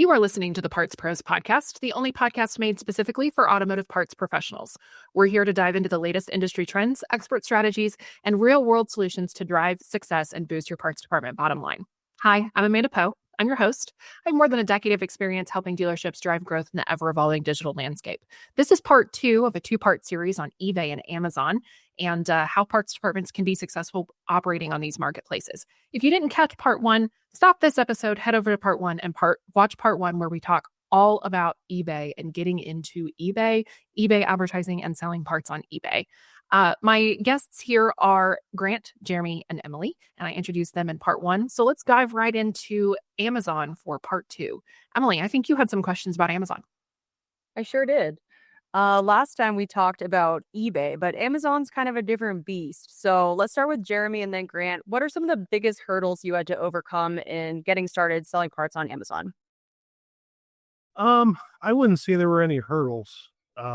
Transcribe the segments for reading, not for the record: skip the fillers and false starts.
You are listening to the Parts Pros podcast, the only podcast made specifically for automotive parts professionals. We're here to dive into the latest industry trends, expert strategies, and real-world solutions to drive success and boost your parts department bottom line. Hi, I'm Amanda Poe. I'm your host. I have more than a decade of experience helping dealerships drive growth in the ever-evolving digital landscape. This is part 2 of a 2-part series on eBay and Amazon and how parts departments can be successful operating on these marketplaces. If you didn't catch part 1, stop this episode, head over to part 1 and watch part 1 where we talk all about eBay and getting into eBay advertising and selling parts on eBay. My guests here are Grant, Jeremy, and Emily, and I introduced them in part 1. So let's dive right into Amazon for part 2. Emily, I think you had some questions about Amazon. I sure did. Last time we talked about eBay, but Amazon's kind of a different beast. So let's start with Jeremy and then Grant. What are some of the biggest hurdles you had to overcome in getting started selling parts on Amazon? I wouldn't say there were any hurdles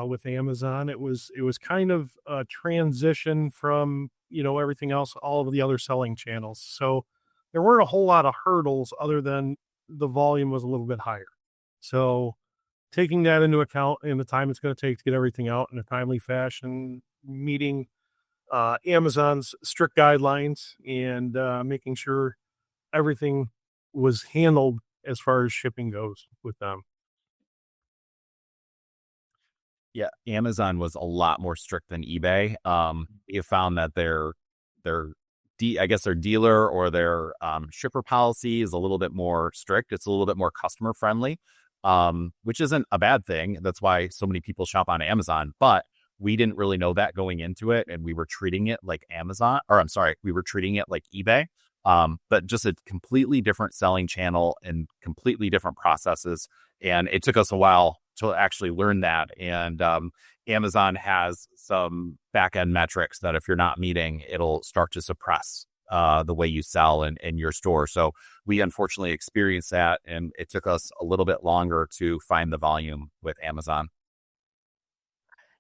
with Amazon. It was kind of a transition from, everything else, all of the other selling channels. So there weren't a whole lot of hurdles other than the volume was a little bit higher. So taking that into account and the time it's going to take to get everything out in a timely fashion, meeting Amazon's strict guidelines and making sure everything was handled as far as shipping goes with them. Yeah, Amazon was a lot more strict than eBay. You found that their dealer or their shipper policy is a little bit more strict. It's a little bit more customer friendly, which isn't a bad thing. That's why so many people shop on Amazon. But we didn't really know that going into it, and we were treating it like we were treating it like eBay. But just a completely different selling channel and completely different processes. And it took us a while to actually learn that. And Amazon has some back-end metrics that if you're not meeting, it'll start to suppress the way you sell in your store. So we unfortunately experienced that, and it took us a little bit longer to find the volume with Amazon.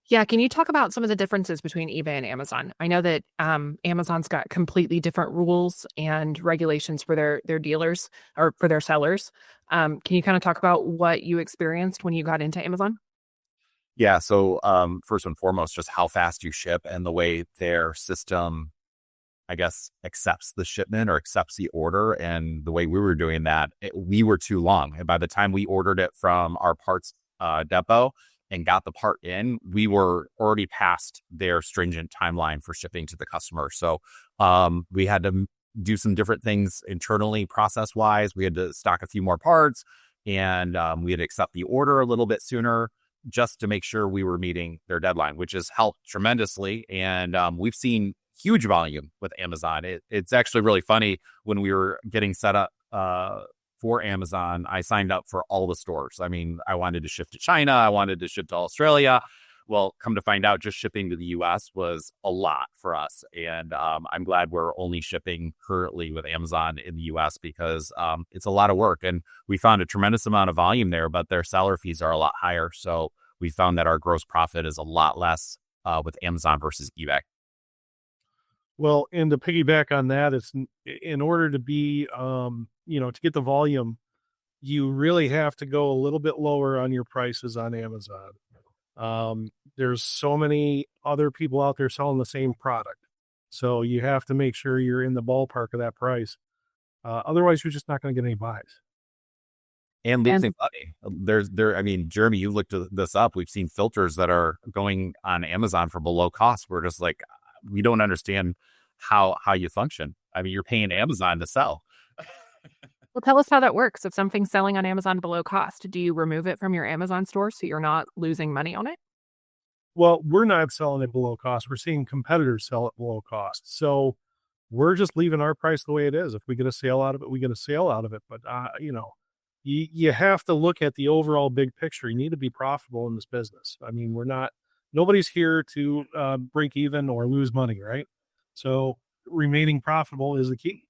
Yeah, can you talk about some of the differences between eBay and Amazon? I know that Amazon's got completely different rules and regulations for their dealers or for their sellers. Can you kind of talk about what you experienced when you got into Amazon? Yeah, so first and foremost, just how fast you ship and the way their system, I guess, accepts the shipment or accepts the order. And the way we were doing that, we were too long. And by the time we ordered it from our parts depot and got the part in, we were already past their stringent timeline for shipping to the customer. So we had to do some different things internally, process-wise. We had to stock a few more parts, and we had to accept the order a little bit sooner just to make sure we were meeting their deadline, which has helped tremendously. And we've seen huge volume with Amazon. It's actually really funny. When we were getting set up for Amazon, I signed up for all the stores. I mean, I wanted to ship to China. I wanted to ship to Australia. Well, come to find out, just shipping to the U.S. was a lot for us. And I'm glad we're only shipping currently with Amazon in the U.S. because it's a lot of work. And we found a tremendous amount of volume there, but their seller fees are a lot higher. So we found that our gross profit is a lot less with Amazon versus eBay. Well, and to piggyback on that, it's in order to be, to get the volume, you really have to go a little bit lower on your prices on Amazon. There's so many other people out there selling the same product. So you have to make sure you're in the ballpark of that price. Otherwise, you're just not going to get any buys. And losing money. Jeremy, you looked this up. We've seen filters that are going on Amazon for below cost. We're just like, we don't understand how you function. I mean, you're paying Amazon to sell. Well, tell us how that works. If something's selling on Amazon below cost, do you remove it from your Amazon store so you're not losing money on it? Well, we're not selling it below cost. We're seeing competitors sell it below cost. So we're just leaving our price the way it is. If we get a sale out of it, we get a sale out of it. But, you have to look at the overall big picture. You need to be profitable in this business. I mean, nobody's here to break even or lose money, right? So remaining profitable is the key.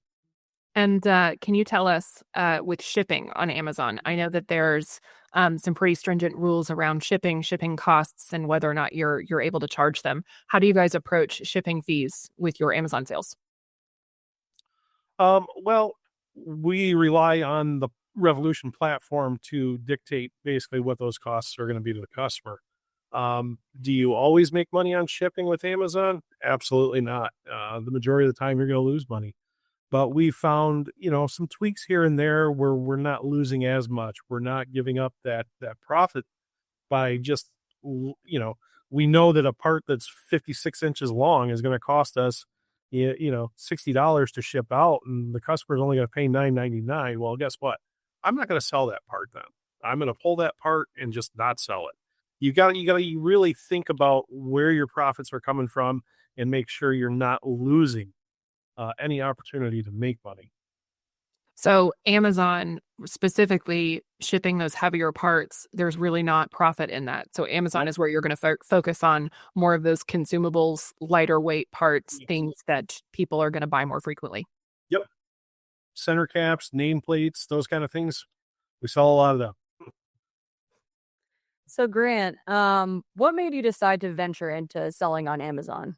And can you tell us with shipping on Amazon? I know that there's some pretty stringent rules around shipping costs, and whether or not you're able to charge them. How do you guys approach shipping fees with your Amazon sales? Well, we rely on Revolution platform to dictate basically what those costs are going to be to the customer. Do you always make money on shipping with Amazon? Absolutely not. The majority of the time, you're going to lose money. But we found, some tweaks here and there where we're not losing as much. We're not giving up that profit by just, we know that a part that's 56 inches long is going to cost us, $60 to ship out, and the customer's only going to pay $9.99. Well, guess what? I'm not going to sell that part then. I'm going to pull that part and just not sell it. You got to really think about where your profits are coming from and make sure you're not losing any opportunity to make money. So Amazon specifically shipping those heavier parts, there's really not profit in that. So Amazon is where you're going to focus on more of those consumables, lighter weight parts, things that people are going to buy more frequently. Yep. Center caps, nameplates, those kind of things. We sell a lot of them. So Grant, what made you decide to venture into selling on Amazon?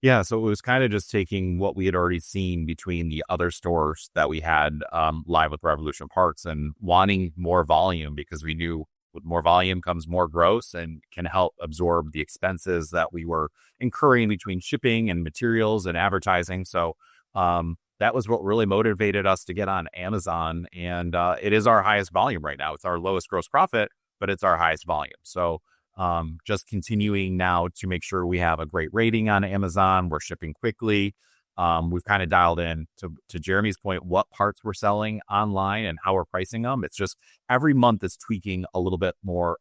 Yeah, so it was kind of just taking what we had already seen between the other stores that we had live with Revolution Parts and wanting more volume, because we knew with more volume comes more gross and can help absorb the expenses that we were incurring between shipping and materials and advertising. So that was what really motivated us to get on Amazon. And it is our highest volume right now. It's our lowest gross profit, but it's our highest volume. So just continuing now to make sure we have a great rating on Amazon. We're shipping quickly. We've kind of dialed in to Jeremy's point, what parts we're selling online and how we're pricing them. It's just every month is tweaking a little bit more.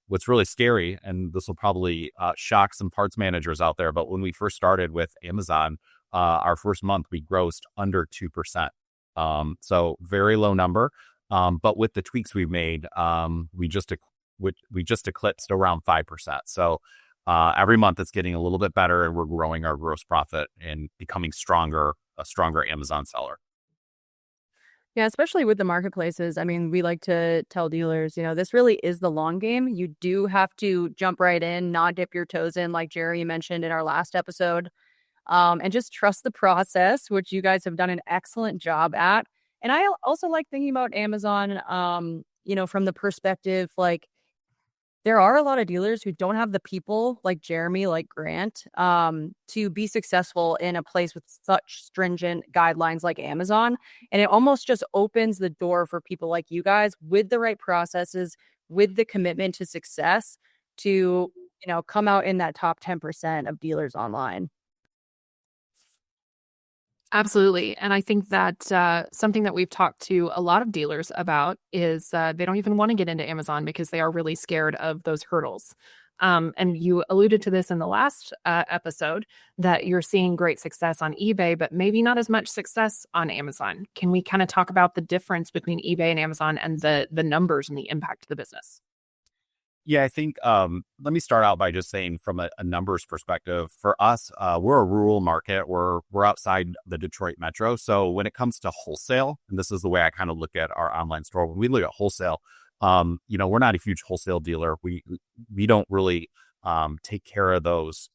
What's really scary, and this will probably shock some parts managers out there, but when we first started with Amazon, our first month we grossed under 2%. So very low number. But with the tweaks we've made, we just eclipsed around 5%. So every month it's getting a little bit better, and we're growing our gross profit and becoming a stronger Amazon seller. Yeah, especially with the marketplaces. I mean, we like to tell dealers, this really is the long game. You do have to jump right in, not dip your toes in, like Jerry mentioned in our last episode, and just trust the process, which you guys have done an excellent job at. And I also like thinking about Amazon, from the perspective, like, there are a lot of dealers who don't have the people like Jeremy, like Grant, to be successful in a place with such stringent guidelines like Amazon. And it almost just opens the door for people like you guys with the right processes, with the commitment to success to, come out in that top 10% of dealers online. Absolutely. And I think that something that we've talked to a lot of dealers about is they don't even want to get into Amazon because they are really scared of those hurdles. And you alluded to this in the last episode that you're seeing great success on eBay, but maybe not as much success on Amazon. Can we kind of talk about the difference between eBay and Amazon and the numbers and the impact to the business? Yeah, I think let me start out by just saying from a numbers perspective, for us, we're a rural market. We're outside the Detroit metro. So when it comes to wholesale, and this is the way I kind of look at our online store, when we look at wholesale, we're not a huge wholesale dealer. We don't really take care of those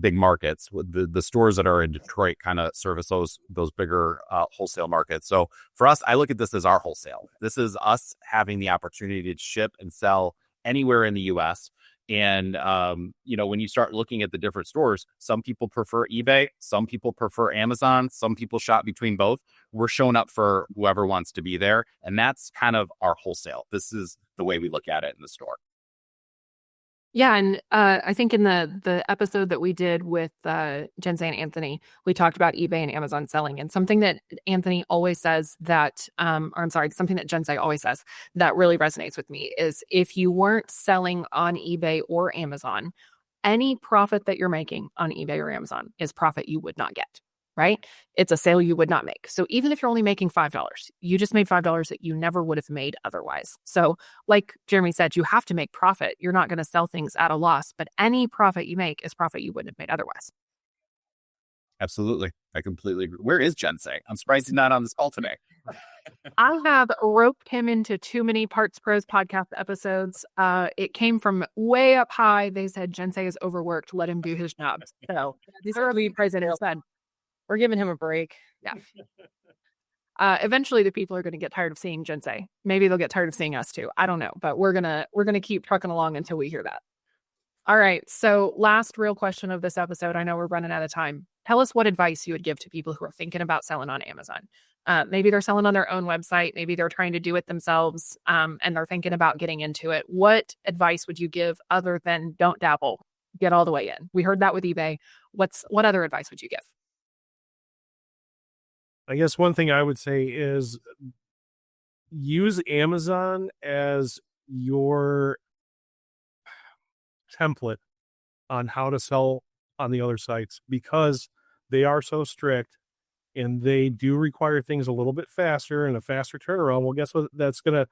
big markets. The stores that are in Detroit kind of service those bigger wholesale markets. So for us, I look at this as our wholesale. This is us having the opportunity to ship and sell anywhere in the US. And, when you start looking at the different stores, some people prefer eBay, some people prefer Amazon, some people shop between both. We're showing up for whoever wants to be there. And that's kind of our wholesale. This is the way we look at it in the store. Yeah, and I think in the episode that we did with Jensei and Anthony, we talked about eBay and Amazon selling, and something that Anthony always says that, something that Jensei always says that really resonates with me is if you weren't selling on eBay or Amazon, any profit that you're making on eBay or Amazon is profit you would not get. Right? It's a sale you would not make. So even if you're only making $5, you just made $5 that you never would have made otherwise. So like Jeremy said, you have to make profit. You're not going to sell things at a loss, but any profit you make is profit you wouldn't have made otherwise. Absolutely. I completely agree. Where is Jensei? I'm surprised he's not on this call today. I have roped him into too many Parts Pros podcast episodes. It came from way up high. They said Jensei is overworked. Let him do his job. So these are lead president said. We're giving him a break. Yeah. Eventually the people are going to get tired of seeing Jinsei. Maybe they'll get tired of seeing us too. I don't know, but we're going to keep trucking along until we hear that. All right. So last real question of this episode. I know we're running out of time. Tell us what advice you would give to people who are thinking about selling on Amazon. Maybe they're selling on their own website. Maybe they're trying to do it themselves, and they're thinking about getting into it. What advice would you give other than don't dabble, get all the way in? We heard that with eBay. What other advice would you give? I guess one thing I would say is use Amazon as your template on how to sell on the other sites, because they are so strict and they do require things a little bit faster and a faster turnaround. Well, guess what? That's gonna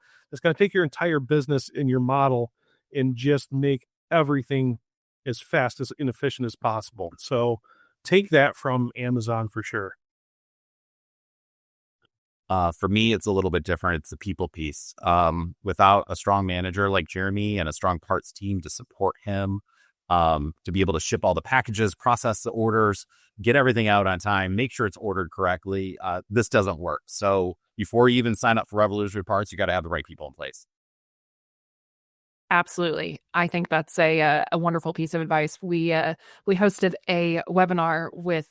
take your entire business and your model and just make everything as fast as inefficient as possible. So take that from Amazon for sure. For me, it's a little bit different. It's the people piece. Without a strong manager like Jeremy and a strong parts team to support him, to be able to ship all the packages, process the orders, get everything out on time, make sure it's ordered correctly, this doesn't work. So before you even sign up for Revolutionary Parts, you got to have the right people in place. Absolutely. I think that's a wonderful piece of advice. We hosted a webinar with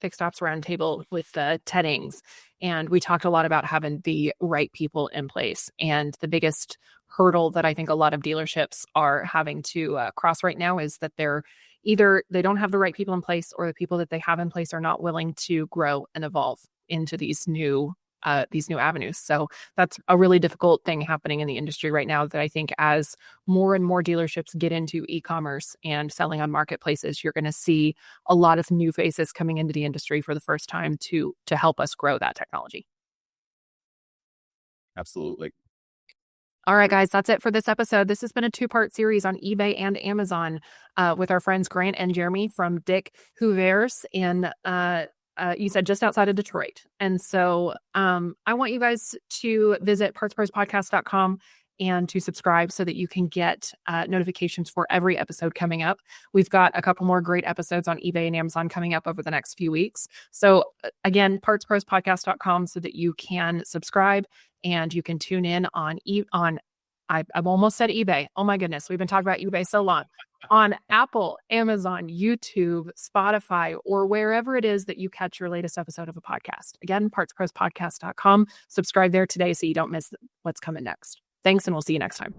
Fixed Ops Roundtable with Ted Ings, and we talked a lot about having the right people in place. And the biggest hurdle that I think a lot of dealerships are having to cross right now is that they don't have the right people in place, or the people that they have in place are not willing to grow and evolve into these new avenues. So that's a really difficult thing happening in the industry right now, that I think as more and more dealerships get into e-commerce and selling on marketplaces, you're going to see a lot of new faces coming into the industry for the first time to help us grow that technology. Absolutely. All right, guys, that's it for this episode. This has been a 2-part series on eBay and Amazon with our friends Grant and Jeremy from Dick Hoovers in you said just outside of Detroit. And so I want you guys to visit partsprospodcast.com and to subscribe so that you can get notifications for every episode coming up. We've got a couple more great episodes on eBay and Amazon coming up over the next few weeks. So again, partsprospodcast.com so that you can subscribe and you can tune in on I've almost said eBay. Oh my goodness. We've been talking about eBay so long. On Apple, Amazon, YouTube, Spotify, or wherever it is that you catch your latest episode of a podcast. Again, partsprospodcast.com. Subscribe there today so you don't miss what's coming next. Thanks, and we'll see you next time.